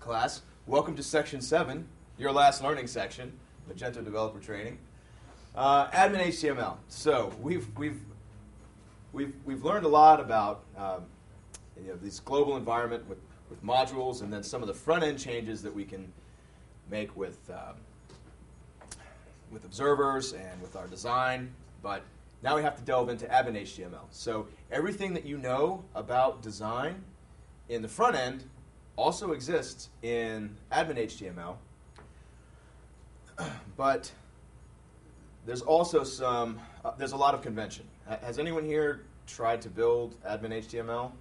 class. Welcome to Section 7, your last learning section, Magento Developer Training. Adminhtml. So we've learned a lot about this global environment with modules, and then some of the front-end changes that we can make with observers and with our design. But now we have to delve into Adminhtml. So everything that you know about design in the front end also exists in Adminhtml, but there's also there's a lot of convention. Has anyone here tried to build Adminhtml?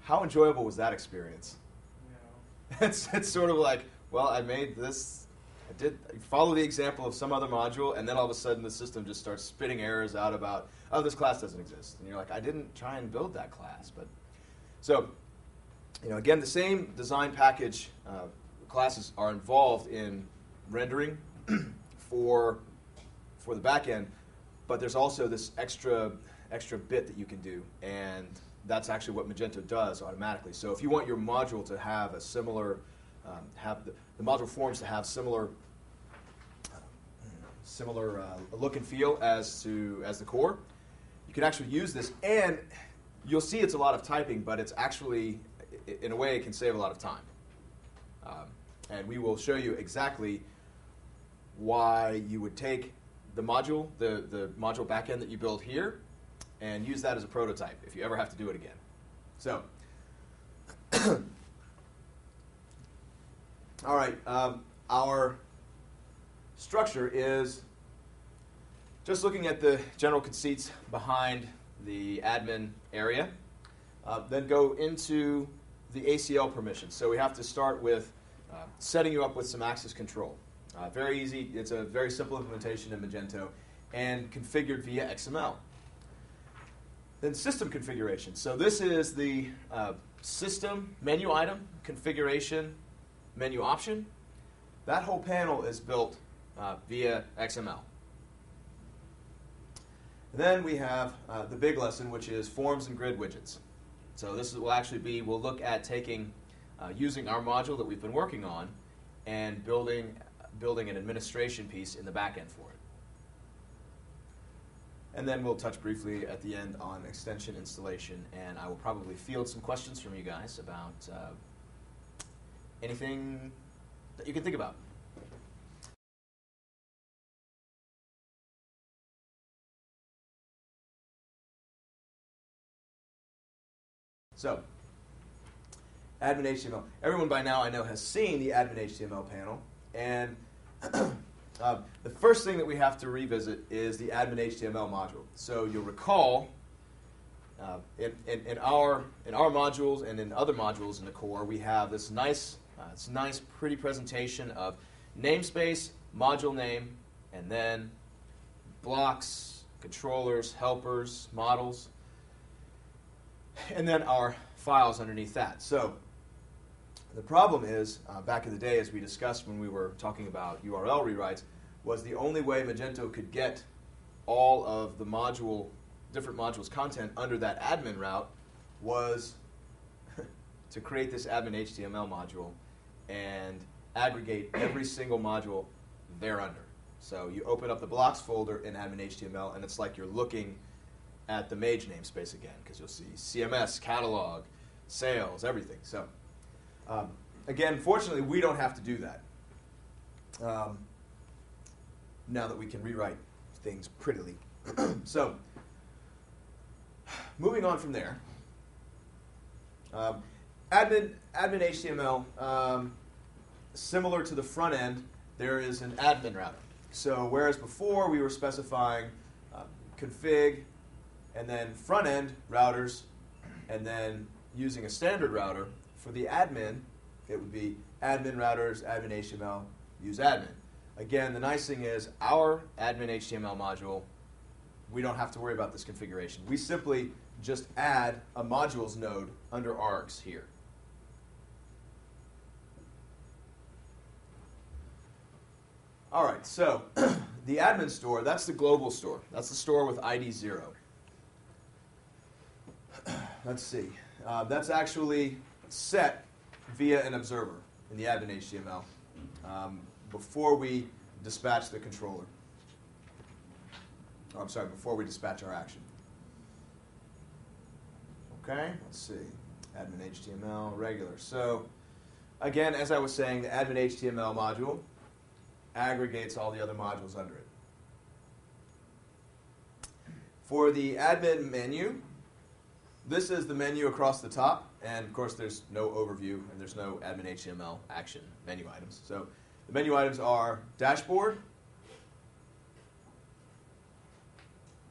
How enjoyable was that experience? No. It's sort of like, well, I made this, I follow the example of some other module, and then all of a sudden the system just starts spitting errors out about, oh, this class doesn't exist. And you're like, I didn't try and build that class. But so, again, the same design package classes are involved in rendering for the back end, but there's also this extra bit that you can do, and that's actually what Magento does automatically. So if you want your module to have a similar, have the module forms to have similar look and feel as the core, you can actually use this, and you'll see it's a lot of typing, but it's actually, in a way, it can save a lot of time. And we will show you exactly why you would take the module, the module backend that you build here, and use that as a prototype if you ever have to do it again. So, all right, our structure is just looking at the general conceits behind the admin area, then go into the ACL permissions. So we have to start with setting you up with some access control. Very easy. It's a very simple implementation in Magento and configured via XML. Then system configuration. So this is the system menu item, configuration, menu option. That whole panel is built via XML. Then we have the big lesson, which is forms and grid widgets. So this will actually be, we'll look at taking, using our module that we've been working on and building an administration piece in the back end for it. And then we'll touch briefly at the end on extension installation, and I will probably field some questions from you guys about anything that you can think about. So, Adminhtml. Everyone by now I know has seen the Adminhtml panel, and the first thing that we have to revisit is the Adminhtml module. So you'll recall in our modules and in other modules in the core, we have this nice, pretty presentation of namespace, module name, and then blocks, controllers, helpers, models, and then our files underneath that. So the problem is, back in the day, as we discussed when we were talking about URL rewrites, was the only way Magento could get all of the different modules' content under that admin route was to create this Adminhtml module and aggregate every single module thereunder. So you open up the blocks folder in Adminhtml, and it's like you're looking at the mage namespace again, because you'll see CMS, catalog, sales, everything. So again, fortunately, we don't have to do that now that we can rewrite things prettily. So moving on from there, Adminhtml, similar to the front end, there is an admin router. So whereas before we were specifying config and then front end routers and then using a standard router, for the admin it would be admin routers, Adminhtml, use admin. Again, the nice thing is our Adminhtml module, we don't have to worry about this configuration. We simply just add a modules node under args here. All right, so the admin store, that's the global store. That's the store with ID 0. Let's see. That's actually set via an observer in the admin HTML before we dispatch the controller. Oh, I'm sorry, before we dispatch our action. Okay, let's see. Admin HTML, regular. So, again, as I was saying, the admin HTML module aggregates all the other modules under it. For the admin menu, this is the menu across the top, and of course there's no overview and there's no admin HTML action menu items. So the menu items are dashboard.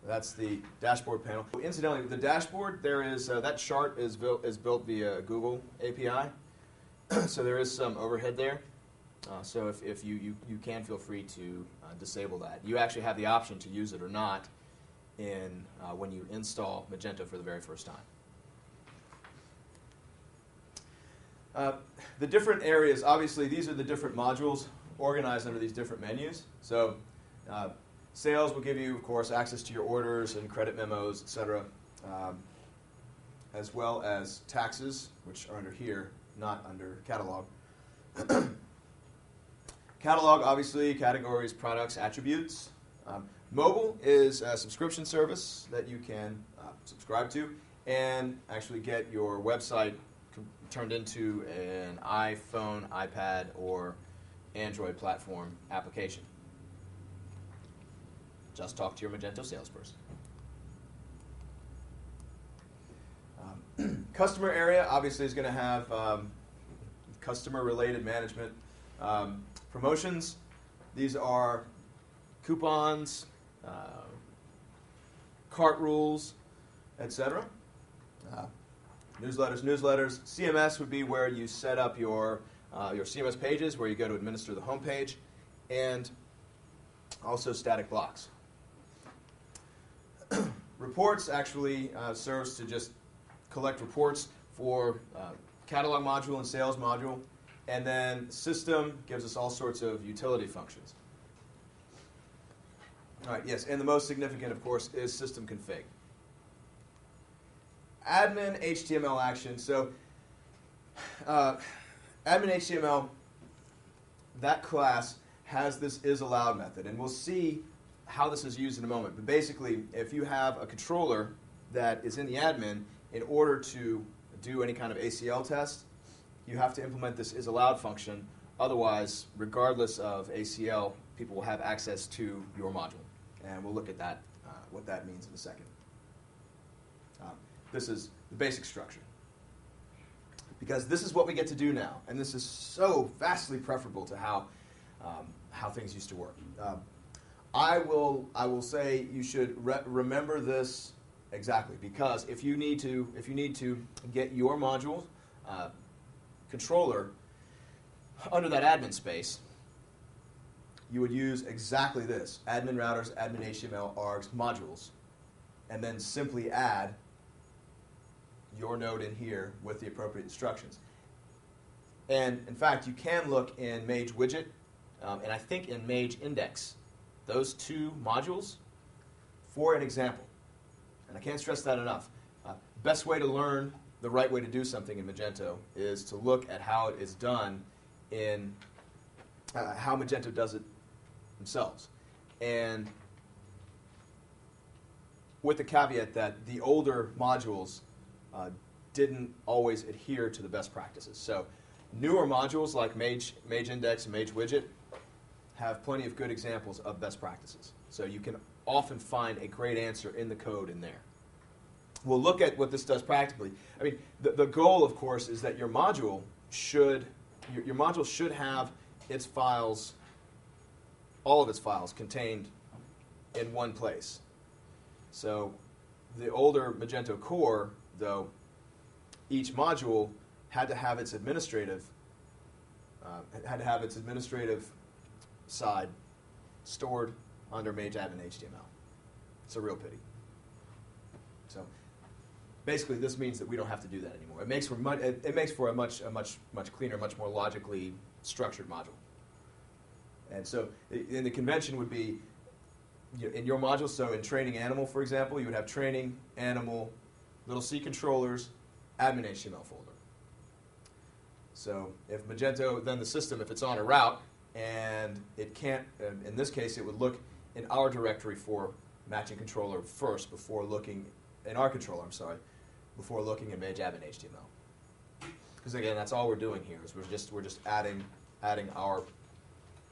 That's the dashboard panel. Incidentally, the dashboard, there is that chart is built via Google API, so there is some overhead there. So if you can feel free to disable that. You actually have the option to use it or not in when you install Magento for the very first time. The different areas, obviously, these are the different modules organized under these different menus. So sales will give you, of course, access to your orders and credit memos, etc., as well as taxes, which are under here, not under catalog. Catalog, obviously, categories, products, attributes. Mobile is a subscription service that you can subscribe to and actually get your website turned into an iPhone, iPad, or Android platform application. Just talk to your Magento salesperson. Customer area obviously is going to have customer-related management. Promotions, these are coupons, cart rules, etc. Newsletters. CMS would be where you set up your CMS pages, where you go to administer the home page, and also static blocks. Reports actually serves to just collect reports for catalog module and sales module, and then system gives us all sorts of utility functions. All right, yes, and the most significant, of course, is system config. Admin HTML action. So admin HTML, that class has this isAllowed method, and we'll see how this is used in a moment. But basically, if you have a controller that is in the admin, in order to do any kind of ACL test, you have to implement this isAllowed function. Otherwise, regardless of ACL, people will have access to your module. And we'll look at that, what that means in a second. This is the basic structure. Because this is what we get to do now, and this is so vastly preferable to how things used to work. I will say you should remember this exactly, because if you need to get your module controller under that admin space, you would use exactly this: admin routers, admin HTML, args, modules, and then simply add your node in here with the appropriate instructions. And in fact, you can look in Mage Widget, and I think in Mage Index, those two modules for an example. And I can't stress that enough. Best way to learn the right way to do something in Magento is to look at how it is done in how Magento does it themselves. And with the caveat that the older modules didn't always adhere to the best practices. So newer modules like Mage Index and Mage Widget have plenty of good examples of best practices. So you can often find a great answer in the code in there. We'll look at what this does practically. I mean, the goal, of course, is that your module should have its files, all of its files, contained in one place. So the older Magento core, though, each module had to have its administrative side stored under Mage Admin HTML. It's a real pity. So basically, this means that we don't have to do that anymore. It makes for a much cleaner, much more logically structured module. And so, in the convention would be in your module. So in training animal, for example, you would have training animal, little C controllers, admin HTML folder. So if Magento, then the system, if it's on a route and it can't, in this case, it would look in our directory for matching controller first before looking, in our controller, I'm sorry, before looking at Adminhtml. Because again, that's all we're doing here is we're just adding our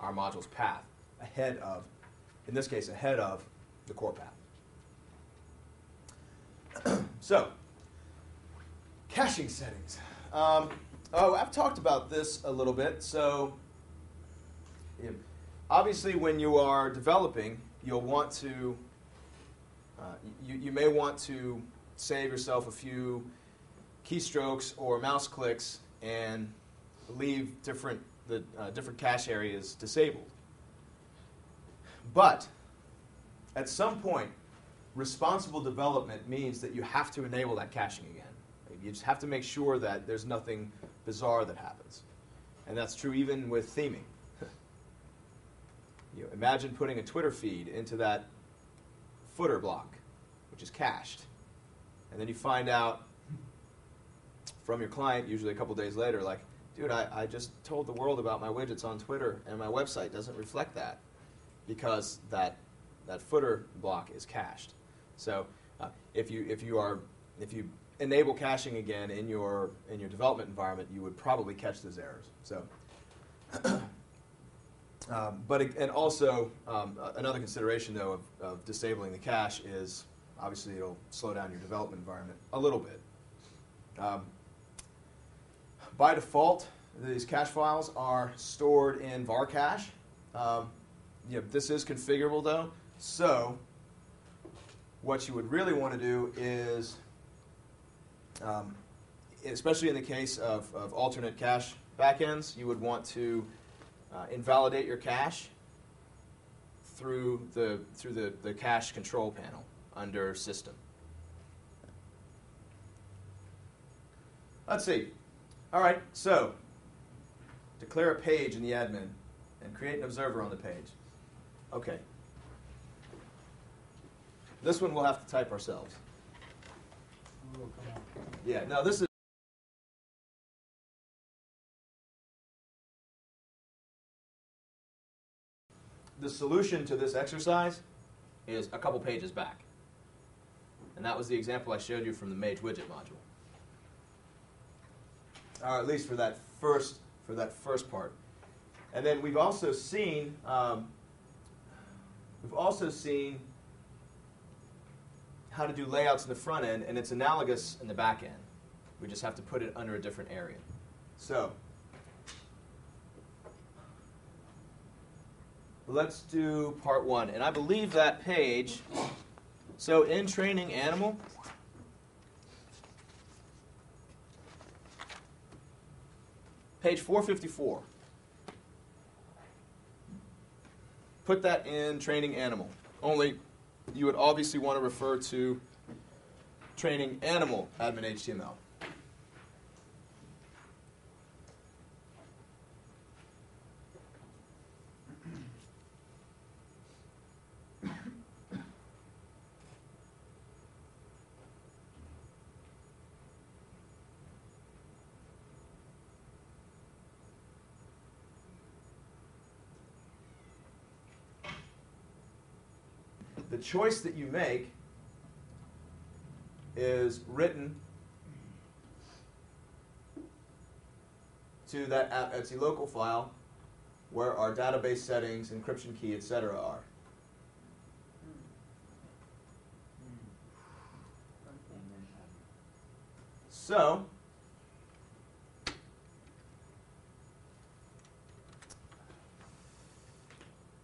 module's path ahead of, in this case, ahead of the core path. So, caching settings. I've talked about this a little bit. So, obviously, when you are developing, you'll want to, you may want to save yourself a few keystrokes or mouse clicks and leave different cache areas disabled. But at some point, responsible development means that you have to enable that caching again. You just have to make sure that there's nothing bizarre that happens. And that's true even with theming. Imagine putting a Twitter feed into that footer block, which is cached. And then you find out from your client, usually a couple days later, like, dude, I just told the world about my widgets on Twitter, and my website doesn't reflect that because that footer block is cached. So if you enable caching again in your development environment, you would probably catch those errors. So, and also another consideration though of disabling the cache is obviously it'll slow down your development environment a little bit. By default, these cache files are stored in var cache. This is configurable though, so what you would really want to do is, especially in the case of alternate cache backends, you would want to invalidate your cache through the cache control panel under System. Let's see. All right, so declare a page in the admin and create an observer on the page. Okay. This one we'll have to type ourselves. Oh, come on. Yeah, no, this is the solution to this exercise is a couple pages back. And that was the example I showed you from the Mage widget module. Or at least for that first part. And then we've also seen how to do layouts in the front end, and it's analogous in the back end. We just have to put it under a different area. So let's do part one. And I believe that page, so in training animal, page 454. Put that in training animal. Only you would obviously want to refer to training animal Adminhtml. The choice that you make is written to that Etsy local file where our database settings, encryption key, etc. are. So,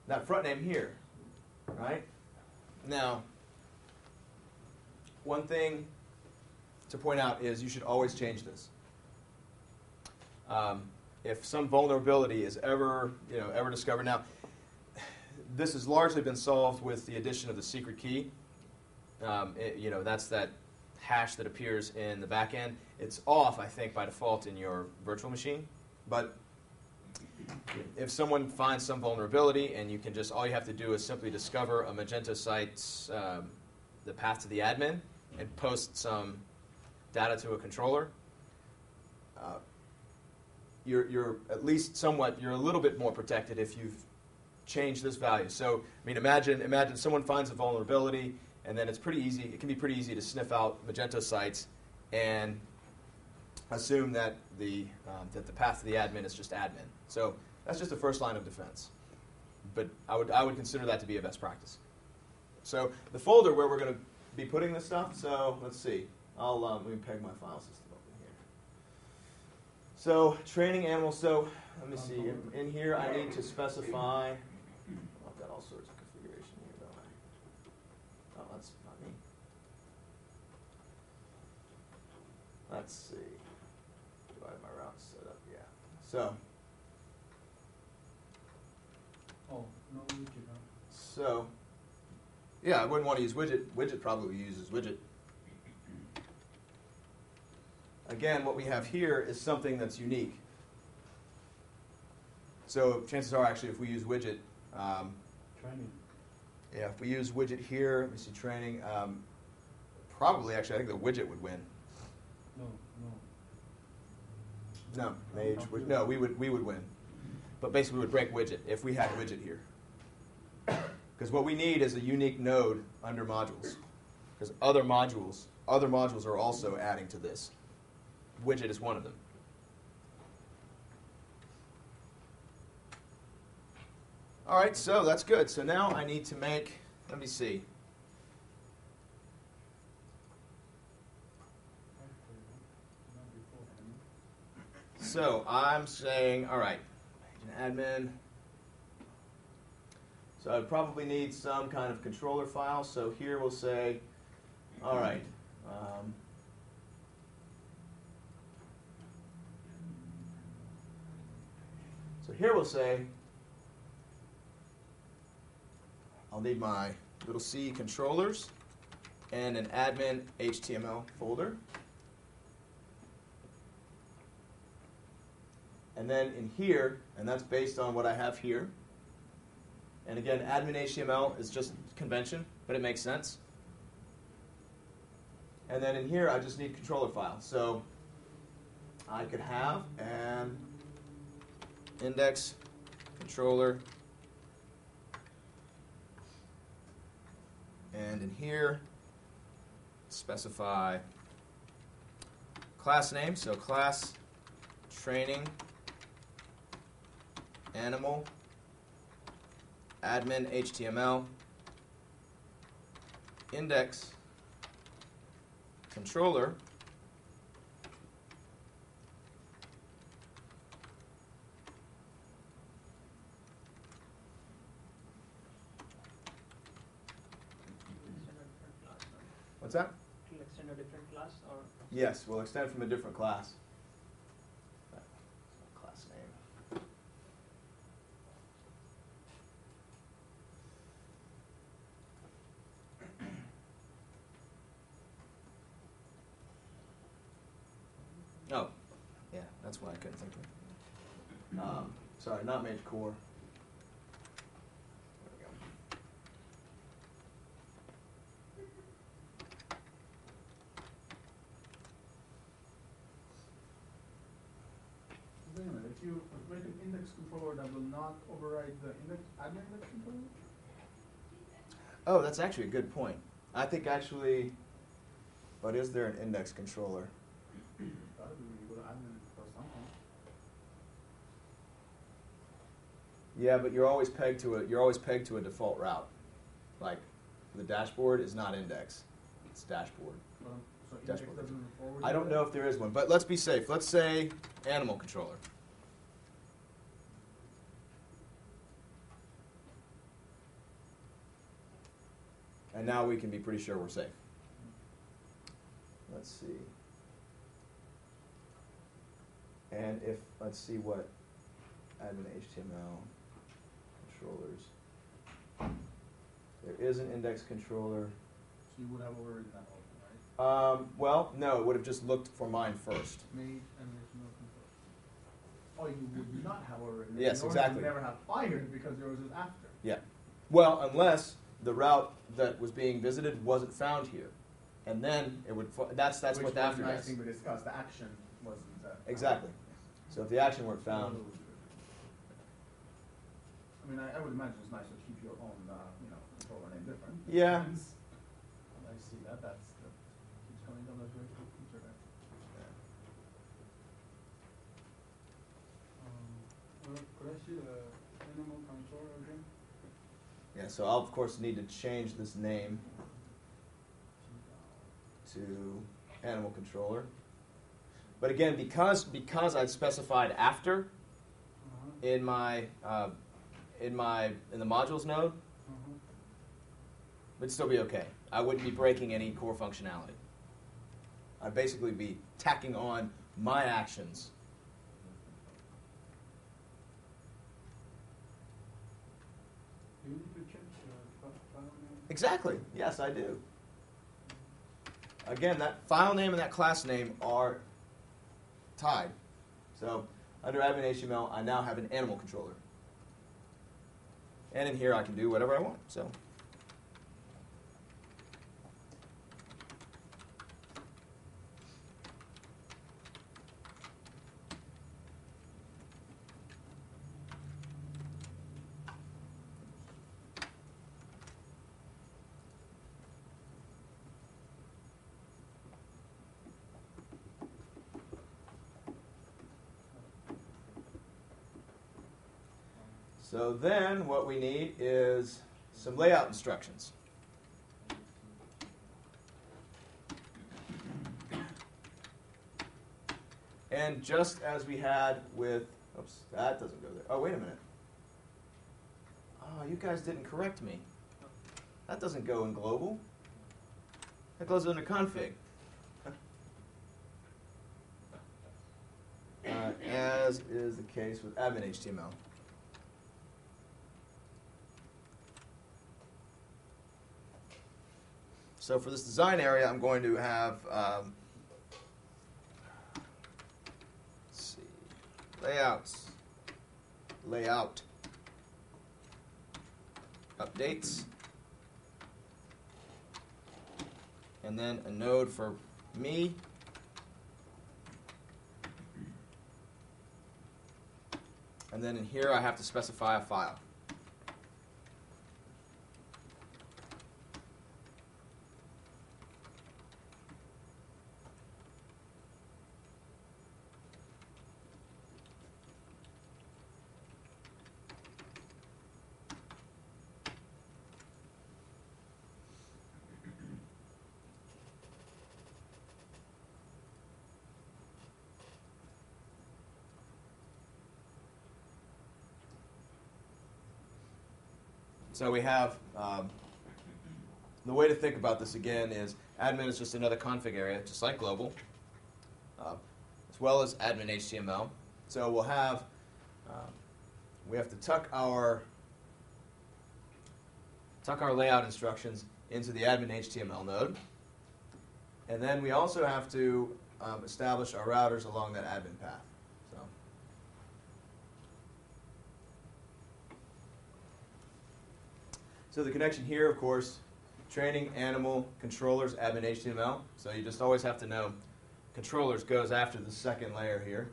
that front name here, right? Now, one thing to point out is you should always change this. If some vulnerability is ever discovered, now this has largely been solved with the addition of the secret key. That's that hash that appears in the back end. It's off, I think, by default in your virtual machine, but if someone finds some vulnerability and all you have to do is simply discover a Magento site's the path to the admin and post some data to a controller, you're at least somewhat, you're a little bit more protected if you've changed this value. So, I mean, imagine someone finds a vulnerability, and then it's pretty easy. It can be pretty easy to sniff out Magento sites and assume that the path to the admin is just admin. So that's just the first line of defense. But I would consider that to be a best practice. So the folder where we're going to be putting this stuff. So let's see. Let me peg my file system up in here. So training animals. So let me see. In here, I need to specify. I've got all sorts of configuration here, don't I? Oh, that's not me. Let's see. Do I have my routes set up? Yeah. So. Oh, no widget, huh? So. Yeah, I wouldn't want to use widget. Widget probably uses widget. Again, what we have here is something that's unique. So chances are, actually, if we use widget, Training. yeah, if we use widget here, let me see training. Probably, actually, I think the widget would win. No. No, we would win. But basically, we would break widget if we had widget here. Because what we need is a unique node under modules. Because other modules are also adding to this. Widget is one of them. All right, so that's good. So now I need to make, let me see. So I'm saying, all right, admin. So I would probably need some kind of controller file. So here we'll say, all right. So here we'll say, I'll need my little c controllers and an admin HTML folder. And then in here, and that's based on what I have here. And again, admin HTML is just convention, but it makes sense. And then in here, I just need controller file. So I could have an index controller. And in here, specify class name. So class training animal admin HTML index controller What's that? To extend a different class or? Yes, we'll extend from a different class. Class name. Oh, yeah, that's why I couldn't think of it. Sorry, not Mage Core. There we go. Wait a minute, if you make an index controller that will not override the admin index controller? Oh, that's actually a good point. I think actually, but is there an index controller? Gotta be when you go to admin or something. Yeah, but you're always pegged to a default route. Like the dashboard is not index; it's dashboard. So index Dashboard. doesn't forward. I don't know if there is one, but let's be safe. Let's say animal controller. And now we can be pretty sure we're safe. Let's see. And if, let's see what admin HTML controllers. There is an index controller. So you would have overridden that also, right? Well, no, it would have just looked for mine first. Made and there's no control. Oh, you would not have overridden. Yes, Yours exactly. would never have fired because yours is after. Yeah. Well, unless the route that was being visited wasn't found here, and then it would. That's Which what was after a nice does. thing we discussed. The action wasn't. Exactly. So if the action weren't found, I mean, I would imagine it's nice to keep your own, controller name different. yeah. I see that. That's the keeps coming down. That's very cool feature there. Could I see the animal controller again? Yeah, so I'll of course need to change this name to animal controller. But again, because I'd specified after in my in the modules node, it'd still be okay. I wouldn't be breaking any core functionality. I'd basically be tacking on my actions. Do you need to change file name? Exactly. Yes, I do. Again, that file name and that class name are tied. So under Adminhtml, I now have an animal controller. And in here, I can do whatever I want. So. So then what we need is some layout instructions. And just as we had with, oops, that doesn't go there. Oh, wait a minute. Oh, you guys didn't correct me. That doesn't go in global. That goes under config. As is the case with Adminhtml. So for this design area, I'm going to have, let's see, layouts, layout, updates, and then a node for me, and then in here I have to specify a file. So we have, the way to think about this again is admin is just another config area, just like global, as well as Adminhtml. So we'll have, we have to tuck our layout instructions into the Adminhtml node. And then we also have to establish our routers along that admin path. So the connection here, of course, training, animal, controllers, Adminhtml. So you just always have to know controllers goes after the second layer here.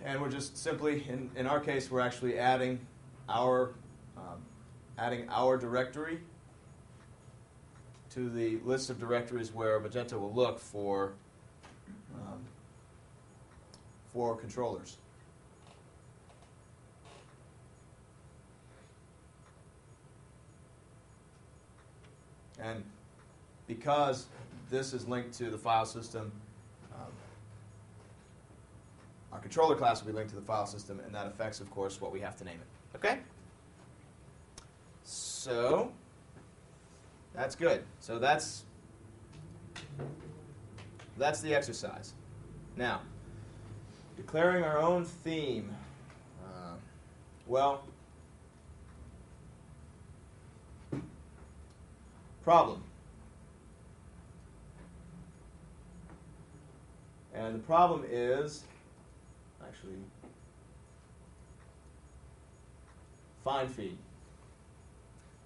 And we're just simply, in our case, we're actually adding our directory to the list of directories where Magento will look for controllers. And because this is linked to the file system, our controller class will be linked to the file system, and that affects, of course, what we have to name it. Okay? So that's good. So that's the exercise. Now, declaring our own theme. Well, problem. And the problem is actually find feed.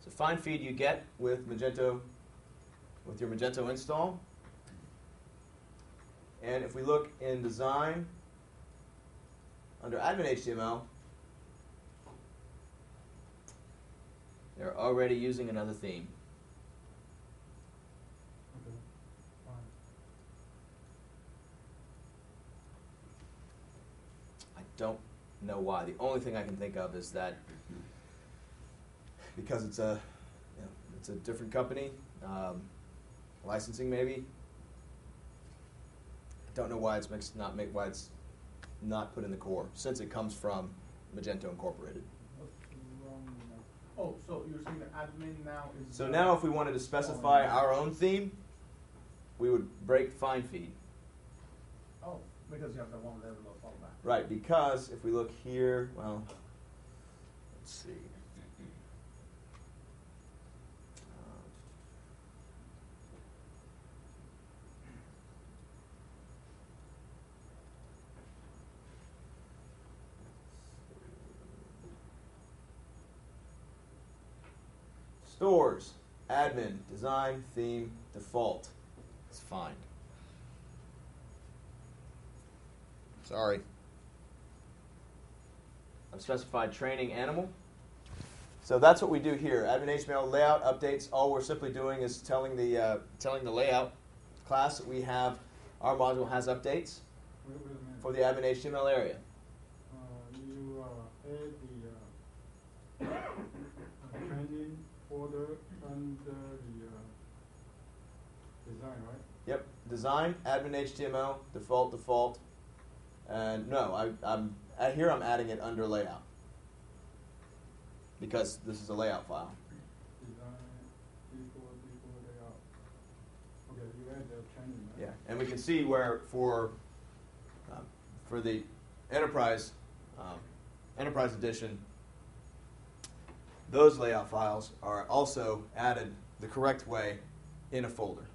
So find feed you get with Magento, with your Magento install. And if we look in design, under Adminhtml, they're already using another theme. Okay, fine. I don't know why. The only thing I can think of is that because it's a different company, licensing maybe. I don't know why it's why it's not put in the core, since it comes from Magento Incorporated. What's wrong now? Oh, so you're saying the admin now is... So now if we wanted to specify our own theme, we would break find feed. Oh, because you have the one level of fallback. Right, because if we look here, well, let's see. Stores, admin, design, theme, default. It's fine. Sorry. I've specified training animal. So that's what we do here. Adminhtml layout updates. All we're simply doing is telling the layout class that we have. Our module has updates Wait a minute. for the Adminhtml area. You add the training folder under the design, right? Yep. Design, Adminhtml, default, and no, I'm adding it under layout because this is a layout file. Design, default layout. Okay, you add the training, right? Yeah, and we can see where for the enterprise edition, those layout files are also added the correct way in a folder.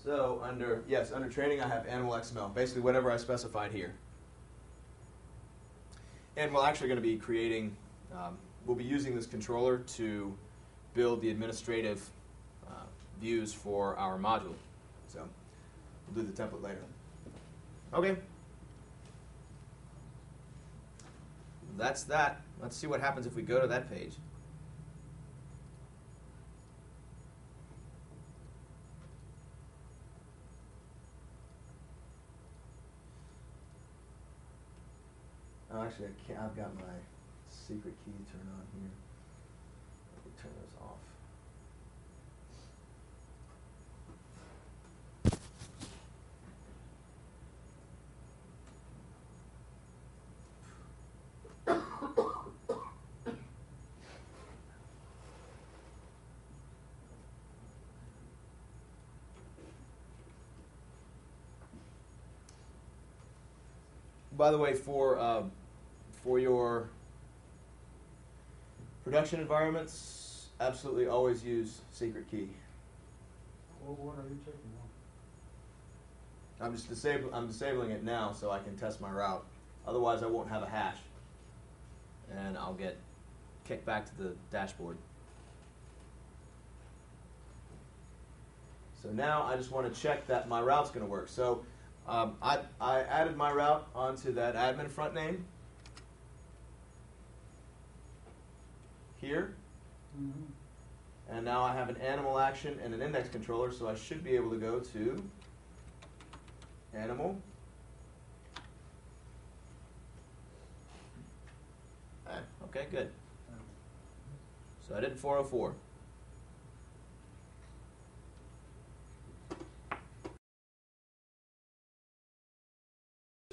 So under training, I have animal XML, basically whatever I specified here. And we're actually going to be creating, we'll be using this controller to build the administrative views for our module. So we'll do the template later. Okay. That's that. Let's see what happens if we go to that page. Oh, actually, I can't. I've got my secret key turned on here. Let me turn this off. By the way, for your production environments, absolutely always use secret key. What are you checking on? I'm disabling it now so I can test my route. Otherwise, I won't have a hash, and I'll get kicked back to the dashboard. So now I just want to check that my route's going to work. So I added my route onto that admin front name here. Mm-hmm. And now I have an animal action and an index controller, so I should be able to go to animal. Okay, good. So I did 404.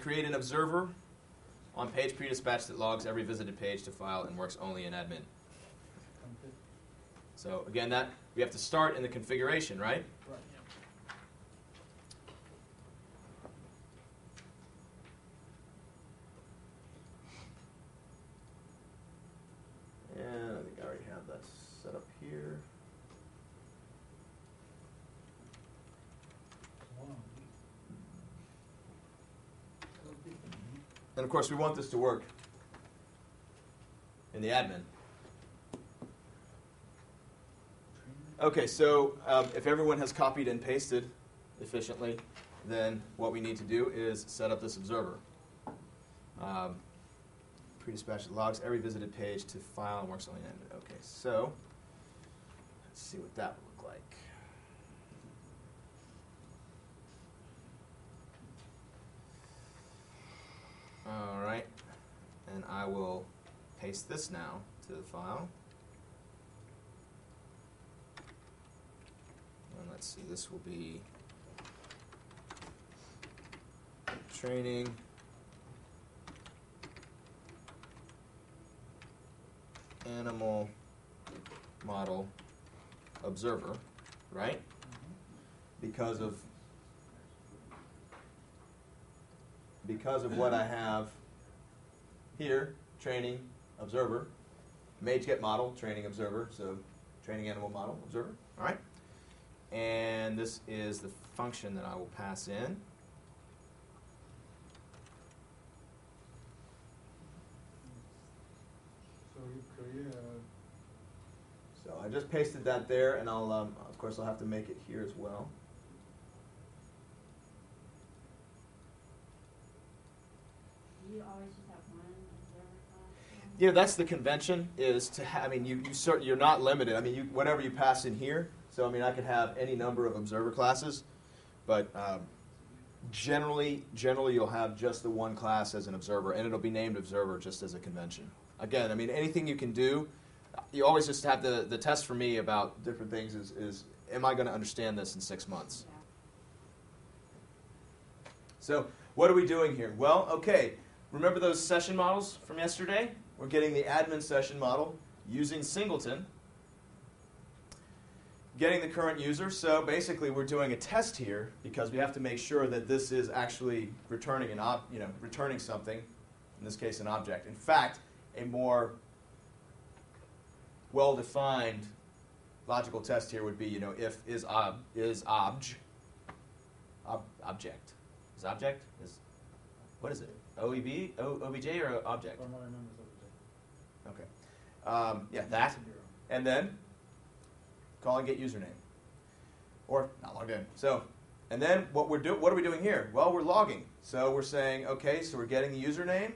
Create an observer on page pre-dispatch that logs every visited page to file and works only in admin. So again, that we have to start in the configuration, right? Right. And I think I already have that set up here. And of course, we want this to work in the admin. Okay, so if everyone has copied and pasted efficiently, then what we need to do is set up this observer. Pre-dispatch logs every visited page to file and works only in admin. Okay, so let's see what that would look like. All right, and I will paste this now to the file. And let's see, this will be training animal model observer, right? Because of what I have here, training observer, mage get model, training observer, so training animal model observer, all right? And this is the function that I will pass in. So you create So I just pasted that there, and I'll, of course, I'll have to make it here as well. You always just have one observer class? Yeah, that's the convention. Is to I mean, you're not limited. I mean, whatever you pass in here. So I mean, I could have any number of observer classes, but generally you'll have just the one class as an observer, and it'll be named observer just as a convention. Again, I mean, anything you can do, you always just have the test for me about different things is am I going to understand this in 6 months? Yeah. So what are we doing here? Well, okay, remember those session models from yesterday? We're getting the admin session model using singleton, getting the current user. So basically we're doing a test here because we have to make sure that this is actually returning returning something, in this case an object. In fact, a more well-defined logical test here would be, if object is what is it? OEB, OBJ, or object? from what I remember is OBJ. Okay. Yeah, that, and then call and get username, or not logged in. So, and then what are we doing here? Well, we're logging. So we're saying, okay, so we're getting the username,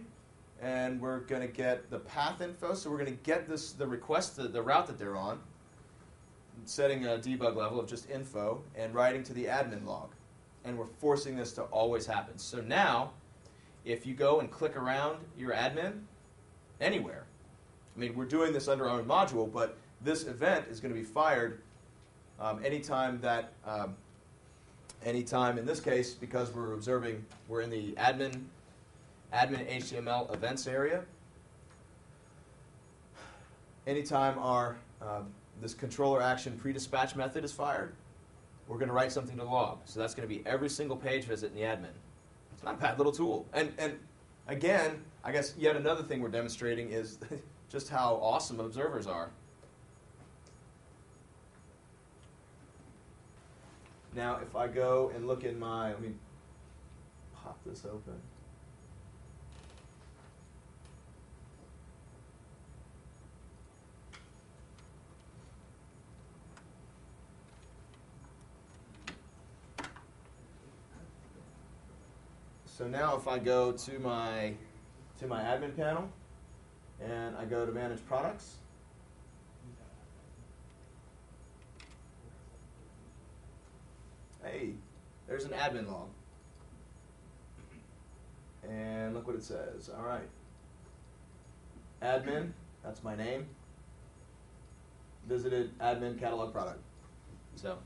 and we're going to get the path info. So we're going to get the request, the route that they're on, setting a debug level of just info, and writing to the admin log. And we're forcing this to always happen. So now, if you go and click around your admin anywhere, I mean, we're doing this under our own module, but this event is going to be fired anytime in this case, because we're in the Adminhtml events area. Anytime our this controller action pre-dispatch method is fired, we're going to write something to log. So that's going to be every single page visit in the admin. It's not a bad little tool. And again, I guess yet another thing we're demonstrating is just how awesome observers are. Now, if I go and look in let me pop this open. So now if I go to my admin panel and I go to manage products, hey, there's an admin log. And look what it says. All right. Admin, that's my name. Visited admin catalog product. So